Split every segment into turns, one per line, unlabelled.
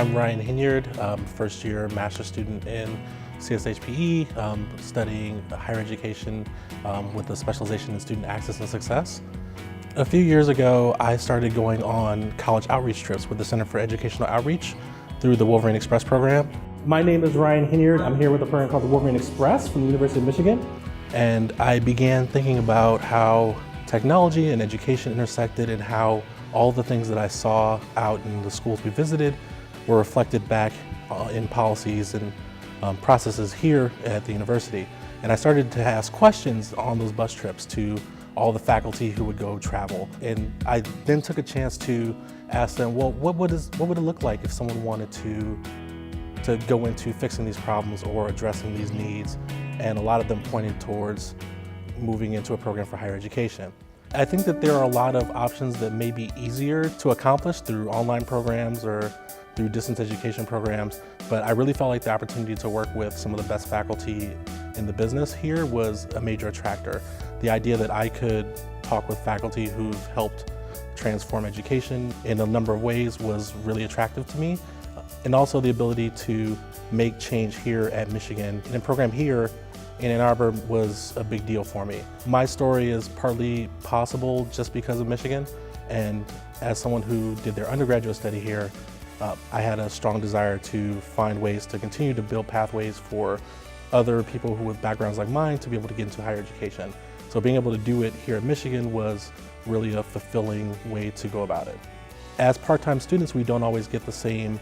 I'm Ryan Henyard, first year master's student in CSHPE, studying higher education with a specialization in student access and success. A few years ago, I started going on college outreach trips with the Center for Educational Outreach through the Wolverine Express program. My name is Ryan Henyard. I'm here with a program called the Wolverine Express from the University of Michigan. And I began thinking about how technology and education intersected and how all the things that I saw out in the schools we visited were reflected back in policies and processes here at the university. And I started to ask questions on those bus trips to all the faculty who would go travel. And I then took a chance to ask them, well, what would it look like if someone wanted to go into fixing these problems or addressing these needs? And a lot of them pointed towards moving into a program for higher education. I think that there are a lot of options that may be easier to accomplish through online programs or through distance education programs, but I really felt like the opportunity to work with some of the best faculty in the business here was a major attractor. The idea that I could talk with faculty who've helped transform education in a number of ways was really attractive to me, and also the ability to make change here at Michigan. And the program here in Ann Arbor was a big deal for me. My story is partly possible just because of Michigan, and as someone who did their undergraduate study here, I had a strong desire to find ways to continue to build pathways for other people who with backgrounds like mine to be able to get into higher education. So being able to do it here at Michigan was really a fulfilling way to go about it. As part-time students, we don't always get the same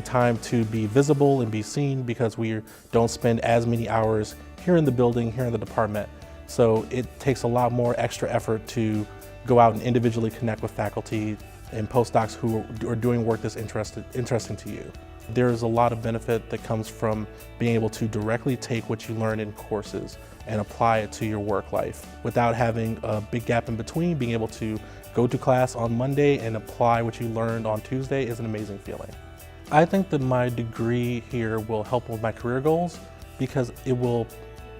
time to be visible and be seen because we don't spend as many hours here in the building, here in the department. So it takes a lot more extra effort to go out and individually connect with faculty and postdocs who are doing work that's interesting to you. There's a lot of benefit that comes from being able to directly take what you learn in courses and apply it to your work life without having a big gap in between. Being able to go to class on Monday and apply what you learned on Tuesday is an amazing feeling. I think that my degree here will help with my career goals because it will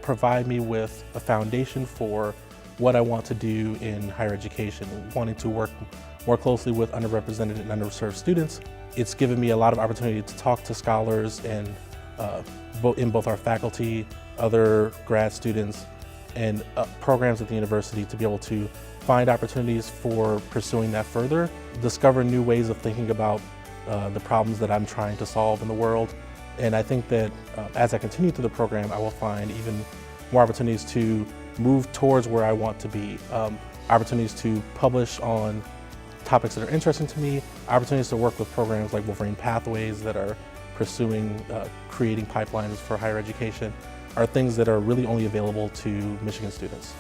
provide me with a foundation for what I want to do in higher education, wanting to work more closely with underrepresented and underserved students. It's given me a lot of opportunity to talk to scholars and in both our faculty, other grad students, and programs at the university to be able to find opportunities for pursuing that further, discover new ways of thinking about the problems that I'm trying to solve in the world. And I think that as I continue through the program, I will find even more opportunities to move towards where I want to be, opportunities to publish on topics that are interesting to me, opportunities to work with programs like Wolverine Pathways that are pursuing creating pipelines for higher education, are things that are really only available to Michigan students.